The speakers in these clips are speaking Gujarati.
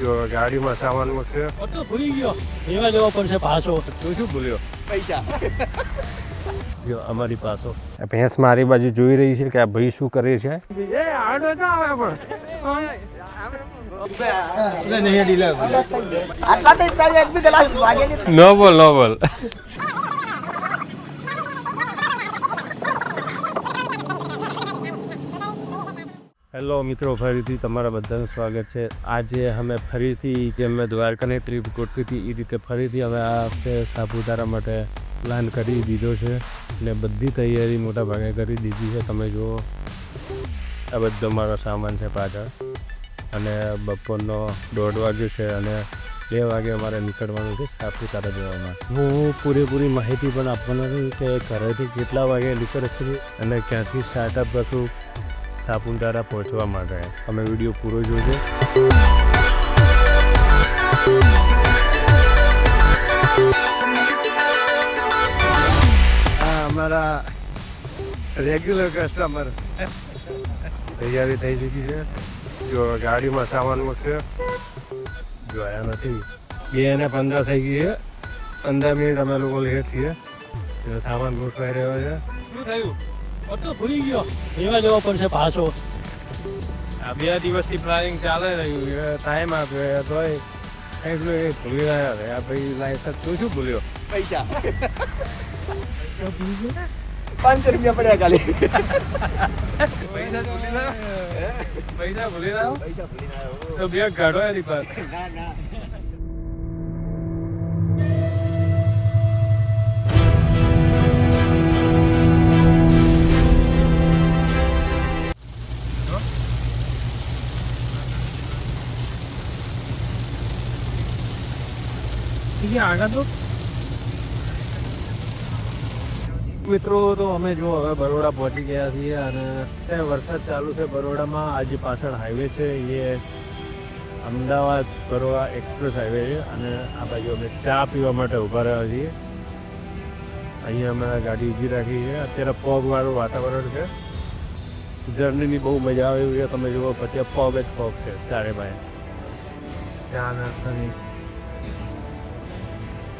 જો ગાડીમાં સામાન મૂકશે તો ભૂલી ગયો એવા જવો પડશે પાછો. તું શું ભૂલ્યો? પૈસા જો અમારી પાછો ભેંસ મારી બાજુ જોઈ રહી છે કે આ ભાઈ શું કરે છે. એ આડો જ આવે આટલા તો તારી એક બી ગલાસ વાગે નહીં. નો બોલ નો બોલ. હેલો મિત્રો, ફરીથી તમારા બધાનું સ્વાગત છે. આજે અમે ફરીથી જે અમે દ્વારકાની ટ્રીપ ગોઠવી હતી એ રીતે ફરીથી અમે આ વખતે સાપુતારા માટે પ્લાન કરી દીધો છે ને બધી તૈયારી મોટા ભાગે કરી દીધી છે. તમે જુઓ આ બધો મારો સામાન છે પાછળ. અને બપોરનો 1:30 વાગ્યો છે અને 2 વાગે અમારે નીકળવાનું છે સાપુતારા જવામાં. હું પૂરેપૂરી માહિતી પણ આપવાનો છું કે ઘરેથી કેટલા વાગે નીકળશું અને ક્યાંથી સ્ટાર્ટઅપ કરશું સાપુતારા પહોંચવા માટે. અમે વિડીયો પૂરો જોજો. અમારા રેગ્યુલર કસ્ટમર તૈયારી થઈ ચૂકી છે. જો ગાડીમાં સામાન મૂકશે. જોયા નથી 2 અને 15 થઈ ગઈ છે. 15 મિનિટ અમે લોકો લેટ છીએ. સામાન ગોઠવાઈ રહ્યો છે. શું થયું? તો ભૂલી ગયો એવા જવો પડશે પાછો. આ 2 દિવસથી પ્લાનિંગ ચાલે રહ્યું છે. ટાઈમ આપ્યો તોય એટલું એ ભૂલી રહ્યા છે. આ ભાઈ લાયસન્સ તું શું ભૂલ્યો? પૈસા 500 રૂપિયા પડ્યા ખાલી. પૈસા ભૂલી રહ્યા? પૈસા ભૂલી રહ્યા? પૈસા ભૂલી ના આવ્યો. તો બેગ કાઢો એની પાસે. ના ના મિત્રો, તો અમે જો હવે બરોડા પહોંચી ગયા છીએ અને વરસાદ ચાલુ છે બરોડામાં. આજે પાછળ હાઈવે છે એ અમદાવાદ બરોડા એક્સપ્રેસ હાઈવે છે અને આ બાજુ અમે ચા પીવા માટે ઊભા રહ્યા છીએ. અહીંયા અમે ગાડી ઊભી રાખી છે. અત્યારે ફોગવાળું વાતાવરણ છે. જર્નીની બહુ મજા આવે એવી છે. તમે જુઓ પછી ફોગ જ ફોગ છે ચારે બાજુ. ચા નાસ્તાની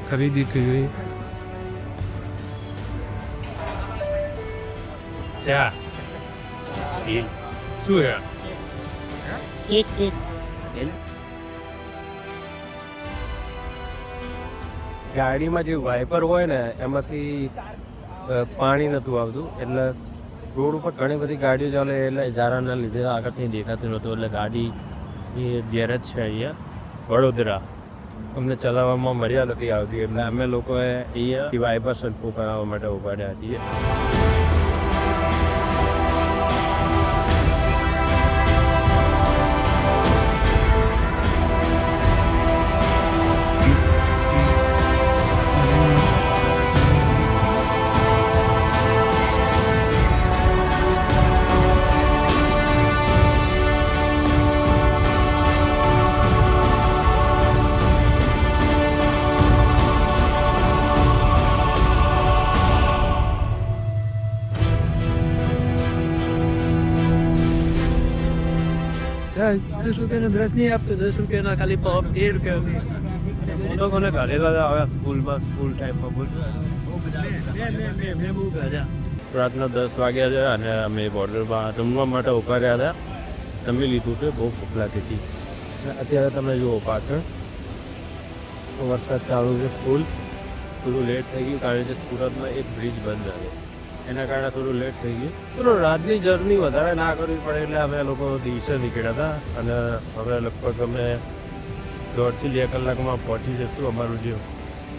ખરીદી થઈ. ચા શું છે? કેક કેક ગાડીમાં જે વાઇપર હોય ને એમાંથી પાણી નહોતું આવતું એટલે રોડ ઉપર ઘણી બધી ગાડીઓ ચાલે એટલે ઝારાના લીધે આગળથી દેખાતું નહોતું. એટલે ગાડી એ ગેરેજ છે અહીંયા વડોદરા. અમને ચલાવવામાં મજા નથી આવતી એટલે અમે લોકોએ અહીંયા વાઇપર સરખું કરાવવા માટે ઉપાડ્યા છીએ. ₹10 બ્રશ નહીં આપતો. ₹10 ખાલી પપ 1 રૂપિયા. લોકોને ઘરેલા આવ્યા સ્કૂલમાં સ્કૂલ ટાઈમમાં બોલ. મેં બહુ ગાજા. રાતના 10 વાગ્યા છે અને અમે બોર્ડરમાં જમવા માટે ઉભા રહ્યા હતા. જમી લીધું છે. બહુ ભૂખ લાગી હતી. અત્યારે તમે જુઓ પાછળ વરસાદ ચાલુ છે ફૂલ. થોડું લેટ થઈ ગયું કારણ કે સુરતમાં એક બ્રિજ બંધ હતો એના કારણે થોડું લેટ થઈ ગયું. ચલો રાતની જર્ની વધારે ના કરવી પડે એટલે અમે લોકો દિવસે નીકળ્યા હતા અને હવે લગભગ અમે 1.5 થી 2 કલાકમાં પહોંચી જઈશું. અમારું જે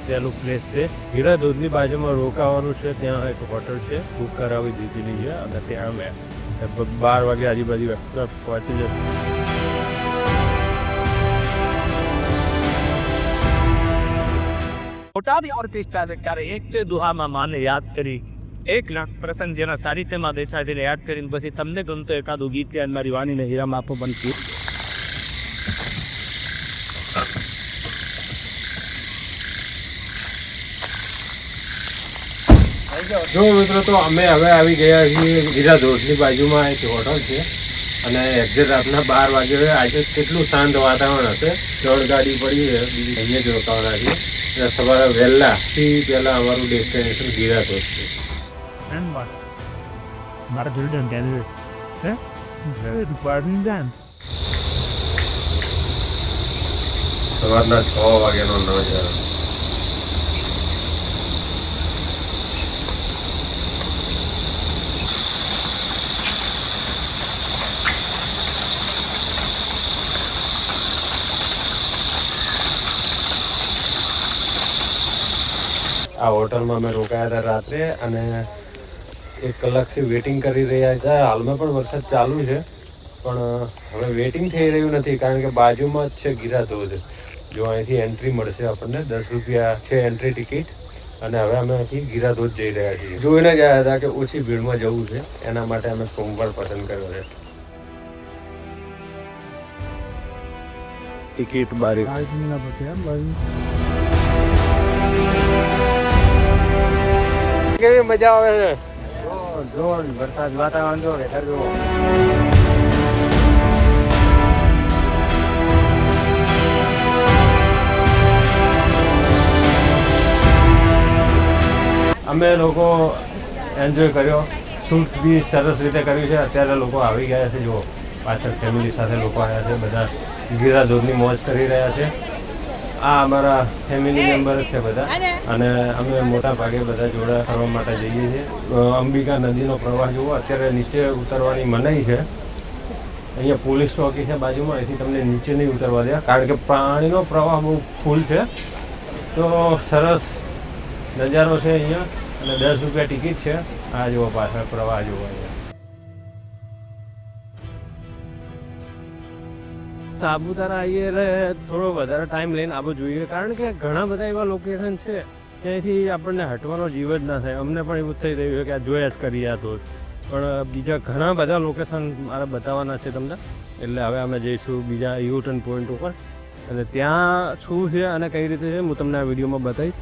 ત્યાંનું પ્લેસ છે હીરા ધોધની બાજુમાં રોકાવાનું છે. ત્યાં એક હોટલ છે બુક કરાવી દીધેલી છે અને ત્યાં અમે લગભગ 12 વાગે આજુબાજુ પહોંચી જશું. મોટાથી ઓર્કેસ્ટ્રા છે ત્યારે એક તે દુહામાં માને યાદ કરી 1 લાખ પ્રસંગ જેના સાહિત્યમાં દેખાય છે યાદ કરીને પછી તમને ગમતો એકાદું ગીત યાદ મારી વાણીને હીરામાં આપો બનતું. જો મિત્રો, તો અમે હવે આવી ગયા છીએ હીરા ધોધની બાજુમાં એક હોટલ છે અને એક્ઝેક્ટ રાતના 12 વાગે આજે કેટલું શાંત વાતાવરણ હશે. 3 ગાડી પડી છે, બીજી અહીંયા જ રોકાવાના છે. અને સવારે વહેલાથી પહેલાં અમારું ડેસ્ટિનેશન ગિરાધોધ છે. મારા જોડે કેન્ડિડેટ હે પાર્ટી જાન સવારના 6 વાગ્યાનો નજારો. આ હોટલમાં અમે રોકાયા હતા રાત્રે અને 1 કલાકથી વેઇટિંગ કરી રહ્યા હતા. હાલમાં પણ વરસાદ ચાલુ છે, પણ હવે વેઇટિંગ થઈ રહ્યું નથી કારણ કે બાજુમાં જ છે ગિરાધોધ. જો અહીંથી એન્ટ્રી મળશે આપણને, 10 રૂપિયા છે એન્ટ્રી ટિકિટ. અને હવે અમે અહીંથી ગિરાધોધ જઈ રહ્યા છીએ. જોઈને જ આવ્યા હતા કે ઓછી ભીડમાં જવું છે, એના માટે અમે સોમવાર પસંદ કર્યો છે. ટિકિટ બારી કેવી મજા આવે છે. જોર વરસાદ વાતાવરણ જો વેધર જો અમે લોકો એન્જોય કર્યો, શૂટ બી સરસ રીતે કર્યું છે. અત્યારે લોકો આવી ગયા છે, જો પાછળ ફેમિલી સાથે લોકો આવ્યા છે, બધા ગિરાધોધની મોજ કરી રહ્યા છે. આ અમારા ફેમિલી મેમ્બર છે બધા, અને અમે મોટા ભાગે બધા જોડે ફરવા માટે જઈએ છીએ. અંબિકા નદીનો પ્રવાહ જુઓ. અત્યારે નીચે ઉતરવાની મનાઈ છે. અહીંયા પોલીસ ચોકી છે બાજુમાં, અહીંથી તમને નીચે નહીં ઉતરવા દે કારણ કે પાણીનો પ્રવાહ બહુ ફૂલ છે. તો સરસ નજારો છે અહીંયા, અને 10 રૂપિયા ટિકિટ છે. આ જુઓ પાછળ પ્રવાહ જુઓ અહીંયા. સાપુતારા આવીએ એટલે થોડો વધારે ટાઈમ લઈને આવવો જોઈએ, કારણ કે ઘણા બધા એવા લોકેશન છે ત્યાંથી આપણને હટવાનો જીવ જ ના થાય. અમને પણ એવું થઈ રહ્યું છે કે આ જોયા જ કરીએ આ ધોધ, પણ બીજા ઘણા બધા લોકેશન મારે બતાવવાના છે તમને. એટલે હવે અમે જઈશું બીજા યુટર્ન પોઈન્ટ ઉપર, અને ત્યાં શું છે અને કઈ રીતે છે હું તમને આ વિડીયોમાં બતાવીશ.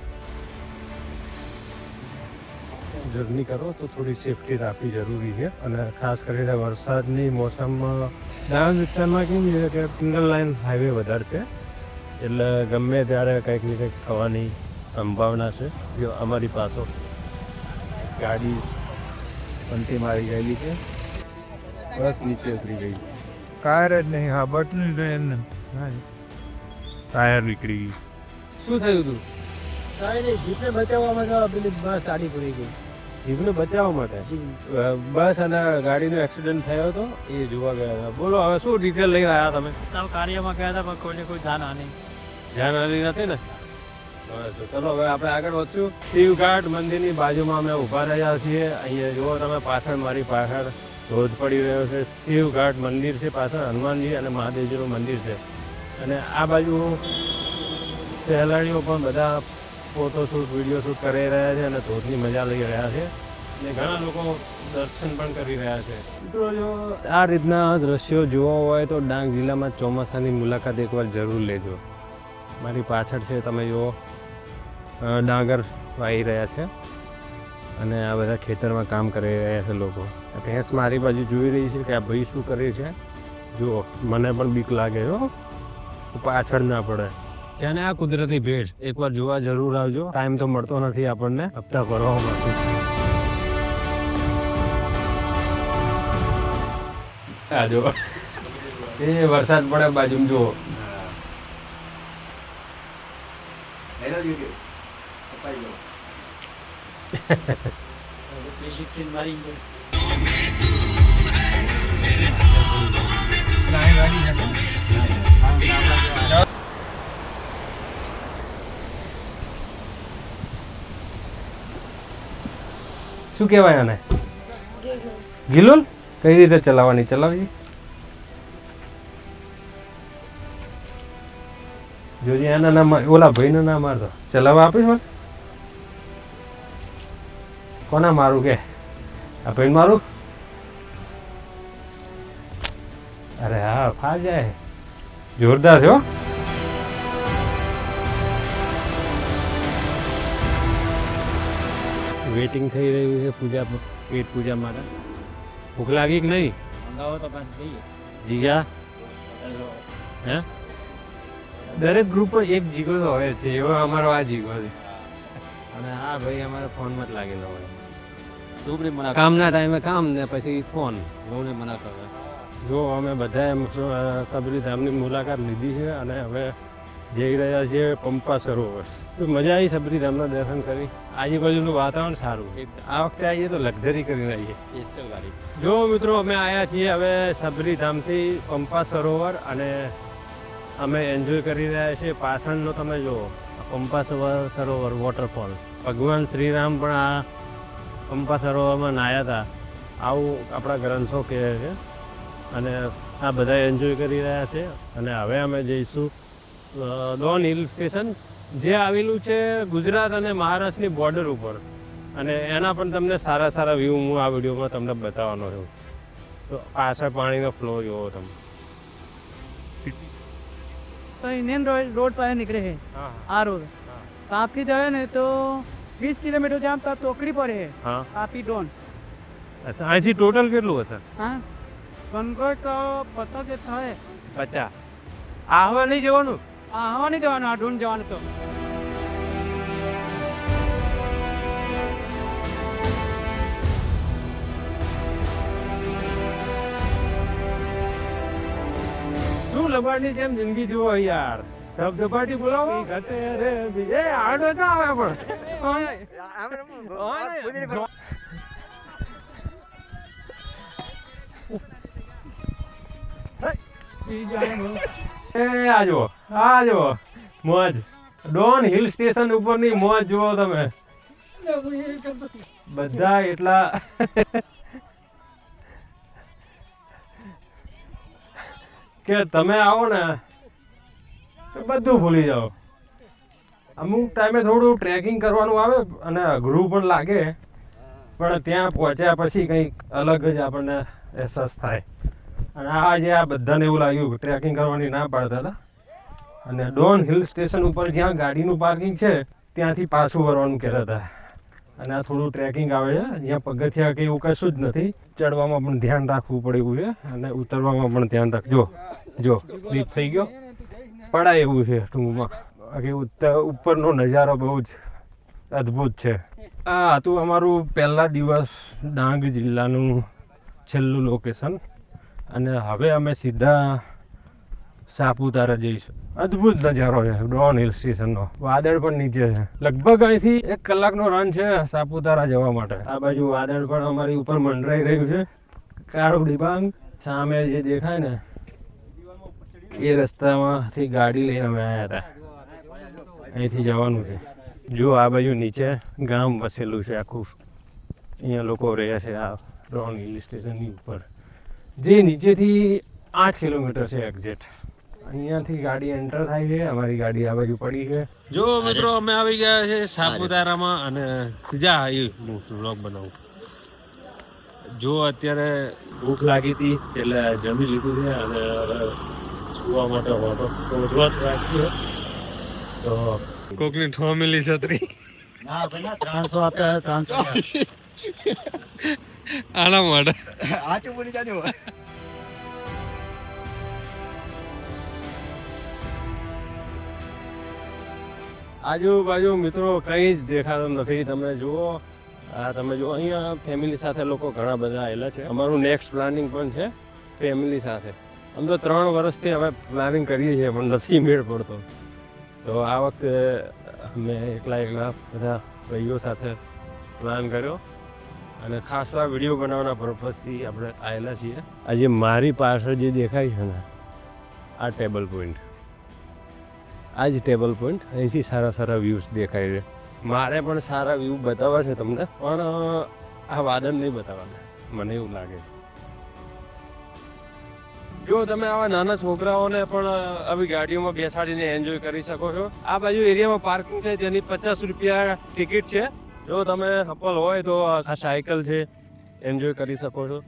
જર્ની કરો તો થોડી સેફટી રાખવી જરૂરી છે, અને ખાસ કરીને વરસાદની મોસમમાં ડાંગ વિસ્તારમાં કેવું છે કે સિંગલ લાઇન હાઈવે વધારે છે, એટલે ગમે ત્યારે કંઈક ને કંઈક થવાની સંભાવના છે. જો અમારી પાછો ગાડી પંટી મારી ગયેલી છે, બસ નીચે ઉતરી ગઈ. ટાયર જ નહીં, હા બટન ટ્રેન ટાયર નીકળી ગઈ. શું થયું હતું? કાંઈ નહીં, જીપને બચાવવા માટે પેલી બસ આડી પડી ગઈ. જીપને બચાવવા માટે બસ અને ગાડીનો એક્સિડન્ટ થયો હતો, એ જોવા ગયા હતા. બોલો હવે શું ડિટેલ લઈને આવ્યા તમે? કાર્યમાં ગયા હતા પણ કોઈને કોઈ જાન આની ધ્યાન આલી નથી ને? બસ ચલો હવે આપણે આગળ વધશું. શિવઘાટ મંદિરની બાજુમાં અમે ઊભા રહ્યા છીએ. અહીંયા જુઓ તમે પાછળ, મારી પાછળ ધોધ પડી રહ્યો છે. શિવઘાટ મંદિર છે, પાછળ હનુમાનજી અને મહાદેવજીનું મંદિર છે. અને આ બાજુ સહેલાણીઓ પણ બધા ફોટોશૂટ વિડીયો શૂટ કરી રહ્યા છે અને ધોધની મજા લઈ રહ્યા છે, અને ઘણા લોકો દર્શન પણ કરી રહ્યા છે. મિત્રો જો આ રીતના દ્રશ્યો જોવા હોય તો ડાંગ જિલ્લામાં ચોમાસાની મુલાકાત એકવાર જરૂર લેજો. મારી પાછળ છે તમે જુઓ ડાંગર વાવી રહ્યા છે, અને આ બધા ખેતરમાં કામ કરી રહ્યા છે લોકો. ભેંસ મારી બાજુ જોઈ રહી છે કે આ ભાઈ શું કરે છે. જુઓ મને પણ બીક લાગે હો, પાછળ ના પડે. છે ને આ કુદરતી ભેટ એકવાર જોવા જરૂર આવજો. ટાઈમ તો મળતો નથી આપણને હપ્તા ભરવામાં. આ જો એ વરસાદ પડે બાજુમાં જુઓ. હેલો યુટ્યુબ પપ્પા જો શું કહેવાય આને? ગિલોલ. કઈ રીતે ચલાવવાની? ચલાવવી જોજે. એના નામ ઓલા ભાઈનું નામ મારતો. ચલાવવા આપીશ મને? કોના મારું કે? આ ભાઈ મારું? અરે હા, ફા જાય. જોરદાર છે હો. વેઇટિંગ થઈ રહ્યું છે પૂજા, પેટ પૂજા માટે. ભૂખ લાગી કે નહીં? જીગા હે દરેક ગ્રુપ એક જીગો તો હોય છે, એવો અમારો આ જીગો છે. અને આ ભાઈ અમારે ફોનમાં જ લાગેલો હોય. છોકરી મને કામના ટાઈમે કામ ને પછી ફોન. બહુને મના કરે. જો અમે બધાએ સબરીધામની મુલાકાત લીધી છે અને હવે જઈ રહ્યા છીએ પંપા સરોવર. તો મજા આવી સબરીધામના દર્શન કરી. આજુબાજુનું વાતાવરણ સારું. આ વખતે આવીએ તો લક્ઝરી કરીને આવીએ. સ્પેશિયલ ગાડી. જો મિત્રો અમે આવ્યા છીએ હવે સબરીધામથી પંપા સરોવર અને અમે એન્જોય કરી રહ્યા છીએ. પાછળનો તમે જુઓ પંપા સરોવર વોટરફોલ. ભગવાન શ્રીરામ પણ આ પંપા સરોવરમાં નાહ્યા હતા આવું આપણા ગ્રંથો કહે છે. અને આ બધા એન્જોય કરી રહ્યા છે. અને હવે અમે જઈશું ડોન હિલ સ્ટેશન, જે આવેલું છે ગુજરાત અને મહારાષ્ટ્રની બોર્ડર ઉપર. અને એના પણ તમને સારા સારા વ્યૂ હું આ વિડીયોમાં તમને બતાવવાનો છું. તો પાછળ પાણીનો ફ્લો જોવો તમે. तो इंडियन रोड पर निकले हैं हाँ आ रोड तो आपकी जो है ना तो 20 किलोमीटर जाम तक टोकरी पड़े है હા आपकी डोन અચ્છા અહીંથી ટોટલ કેટલું હશે? हाँ कनकोट का पता कितना है 50. આ હવે નહીં જવાનું. हवा नहीं जवान डोन जवान तो શું લબાડની જેમ જિંદગી જુઓ યાર. ધબધબાટી બોલાવો ઘટે રે બીજે આડો જ આવે પણ આ જુઓ મોજ. ડોન હિલ સ્ટેશન ઉપરની મોજ જુઓ તમે. બધા એટલા કે તમે આવો ને તો બધું ભૂલી જાઓ. અમુક ટાઈમે થોડું ટ્રેકિંગ કરવાનું આવે અને અઘરું પણ લાગે, પણ ત્યાં પહોંચ્યા પછી કંઈક અલગ જ આપણને અહેસાસ થાય. અને આજે આ બધાને એવું લાગ્યું ટ્રેકિંગ કરવાની ના પાડતા હતા. અને ડોન હિલ સ્ટેશન ઉપર જ્યાં ગાડીનું પાર્કિંગ છે ત્યાંથી પાછું વળવાનું કહેતા હતા. અને આ થોડું ટ્રેકિંગ આવે છે, જ્યાં પગથિયા કે એવું કશું જ નથી. ચડવામાં પણ ધ્યાન રાખવું પડે એવું છે અને ઉતરવામાં પણ ધ્યાન રાખજો. જો સ્લીપ થઈ ગયો પડાય એવું છે ટૂંકમાં. બાકી ઉપરનો નજારો બહુ જ અદ્ભુત છે. આ હતું અમારું પહેલા દિવસ ડાંગ જિલ્લાનું છેલ્લું લોકેશન. અને હવે અમે સીધા સાપુતારા જઈશું. અદ્ભુત નજારો છે ડોન હિલ સ્ટેશનનો. વાદળ પણ નીચે છે. લગભગ અહીંથી 1 કલાકનો રન છે સાપુતારા જવા માટે. આ બાજુ વાદળ પણ અમારી ઉપર મંડરાઈ રહ્યું છે. કાળું ડિબાંગ સામે જે દેખાય ને એ રસ્તામાંથી ગાડી લઈને અમે આવ્યા હતા. અહીંથી જવાનું છે. જો આ બાજુ નીચે ગામ વસેલું છે આખું. અહીંયા લોકો રહે છે આ ડોન હિલ સ્ટેશનની ઉપર, જે નીચેથી 8 કિલોમીટર છે એક્ઝેક્ટ. અહીંયાથી ગાડી એન્ટર થાય છે. અમારી ગાડી આ બાજુ પડી છે. જો મિત્રો અમે આવી ગયા છે સાપુતારામાં અને જા હું વ્લોગ બનાવું. જો અત્યારે ભૂખ લાગી હતી એટલે જમી લીધું છે અને સુવા માટે હોટલ શોધવા રાખીએ. તો કોકની ઠોમેલી છત્રી ના ભાઈ 300 આપ્યા 300 આના માટે આચું બોલી જાજો. આજુબાજુ મિત્રો કંઈ જ દેખાતું નથી. તમે જુઓ તમે જુઓ અહીંયા ફેમિલી સાથે લોકો ઘણા બધા આવેલા છે. અમારું નેક્સ્ટ પ્લાનિંગ પણ છે ફેમિલી સાથે. આમ તો 3 વર્ષથી અમે પ્લાનિંગ કરીએ છીએ પણ નથી મેળ પડતો. તો આ વખતે અમે એકલા બધા ભાઈઓ સાથે પ્લાન કર્યો અને ખાસ આ વિડીયો બનાવવાના પર્પઝથી આપણે આવેલા છીએ. આજે મારી પાછળ જે દેખાય છે ને આ ટેબલ પોઈન્ટ, આ જ ટેબલ પોઈન્ટ. અહીંથી સારા સારા વ્યૂઝ દેખાય છે. મારે પણ સારા વ્યૂ બતાવવા છે તમને, પણ આ વાદળ નહીં બતાવવાના મને એવું લાગે. જો તમે આવા નાના છોકરાઓને પણ આવી ગાડીઓમાં બેસાડીને એન્જોય કરી શકો છો. આ બાજુ એરિયામાં પાર્કિંગ છે જેની 50 રૂપિયા ટિકિટ છે. જો તમે સફળ હોય તો આ સાયકલ છે એન્જોય કરી શકો છો.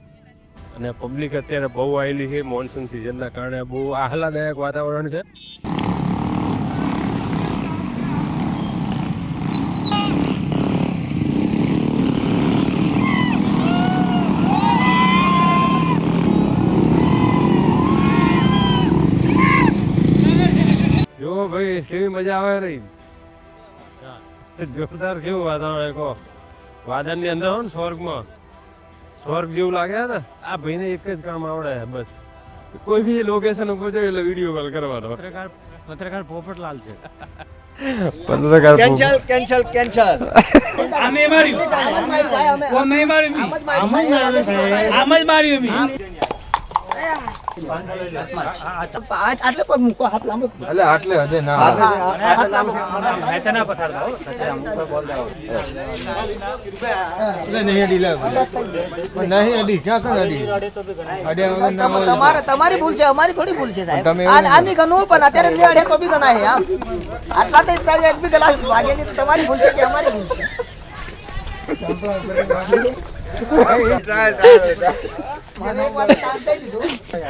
અને પબ્લિક અત્યારે બહુ આવેલી છે મોન્સૂન સિઝનના કારણે. બહુ આહલાદાયક વાતાવરણ છે. જો ભાઈ કેવી મજા આવે રહી જોરદાર કેવું વાતાવરણ કહો વાદળની અંદર હો ને સ્વર્ગ જેવું લાગે ને આ ભાઈને એક જ કામ આવડે બસ કોઈ બી લોકેશન ઉપર જાય એટલે વિડીયો કોલ કરવાનો પત્રકાર પોપટલાલ છે. પત્રકાર કેન્સલ આટલે પર મૂકો હાથ લાંબો એટલે આટલે હજે ના તમારી ભૂલ છે અમારી થોડી ભૂલ છે સાહેબ આની ગણવું પણ અત્યારે બે અડે તો બી ગણાય આમ આટલા તો તારી એક બી ગ્લાસ વાગે નહીં તો તમારી ભૂલ છે કે અમારી ભૂલ છે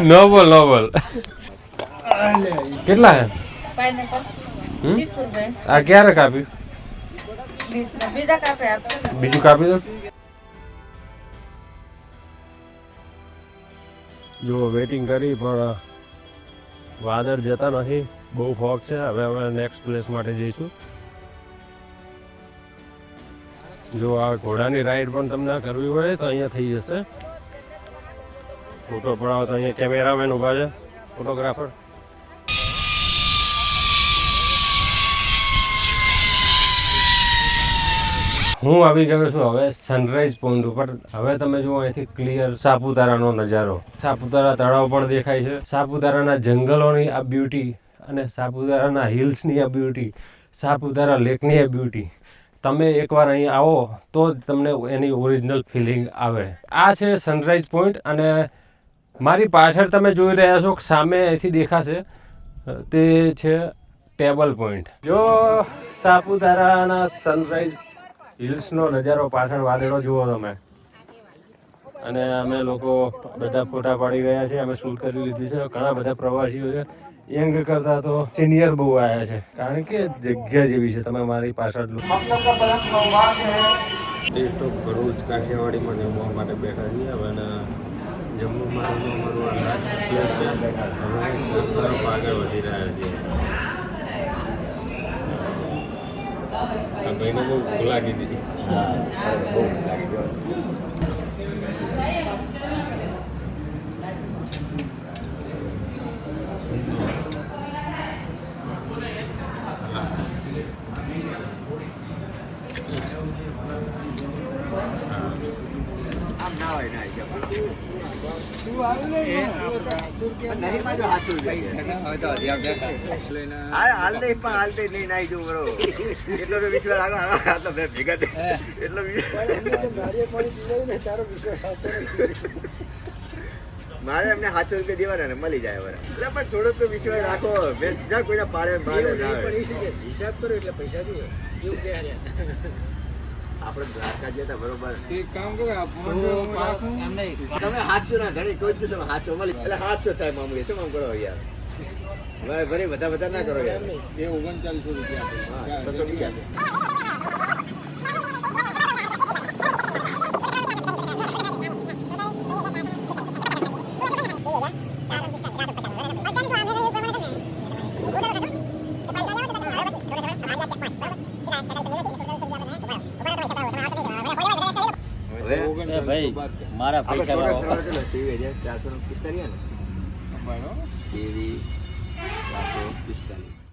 નો બોલ કેટલા હે આ ક્યારે કાપ્યું બીજું કાપી દો જો વેઇટિંગ કરી પણ વાદળ જતા નથી બહુ ફોગ છે હવે અમે નેક્સ્ટ પ્લેસ માટે જઈશું જો આ ઘોડાની રાઈડ પણ તમને કરવી હોય તો અહીંયા થઈ જશે ફોટો પડાવો તો અહીંયા કેમેરામેન ઊભા છે ફોટોગ્રાફર હું આવી ગયો છું હવે સનરાઈઝ પોઈન્ટ ઉપર હવે તમે જુઓ અહીંથી ક્લિયર સાપુતારાનો નજારો સાપુતારા તળાવ પણ દેખાય છે સાપુતારાના જંગલોની આ બ્યુટી અને સાપુતારાના હિલ્સની આ બ્યુટી સાપુતારા લેકની આ બ્યુટી તમે એકવાર અહીં આવો તો જ તમને એની ઓરિજિનલ ફિલિંગ આવે આ છે સનરાઈઝ પોઈન્ટ અને મારી પાછળ તમે જોઈ રહ્યા છો સામે અહીંથી દેખાશે તે છે ટેબલ પોઈન્ટ જો સાપુતારાના સનરાઈઝ હિલ્સનો નજારો પાછળ વાદળો જુઓ તમે અને અમે લોકો બધા ફોટા પાડી રહ્યા છે અમે શૂટ કરી લીધી છે ઘણા બધા પ્રવાસીઓ છે યંગ કરતા તો સિનિયર બહુ આવ્યા છે કારણ કે જગ્યા જેવી છે તમે મારી પાછળ ટેસ્ટ ઓફ ભરૂચ કાઠિયાવાડીમાં જમવા માટે બેઠા છીએ હવે જમવા માટે અમારું લાસ્ટ પ્લેસ છે હવે આગળ વધી રહ્યા છીએ આ ભાઈને બહુ ભૂખ લાગી દીધી મારે એમને 700 રૂપિયા દેવાના ને મળી જાય બરાબર એટલે પણ થોડોક તો વિશ્વાસ રાખો મેં કોઈને પાડે હિસાબ કરો એટલે પૈસા જોઈએ એવું કે આપણે દ્વારકા ગયા હતા બરોબર એક કામ કરો તમે 700 ના ઘણી કોઈ તમે 700 મળી એટલે 700 થાય મામુ એ તો આમ કરો યાર ભરે બધા ના કરો યાર એ 3900 રૂપિયા હા તો બીજા ભાઈ મારા પૈસા વાળો ટીવી 445 ને ટીવી 445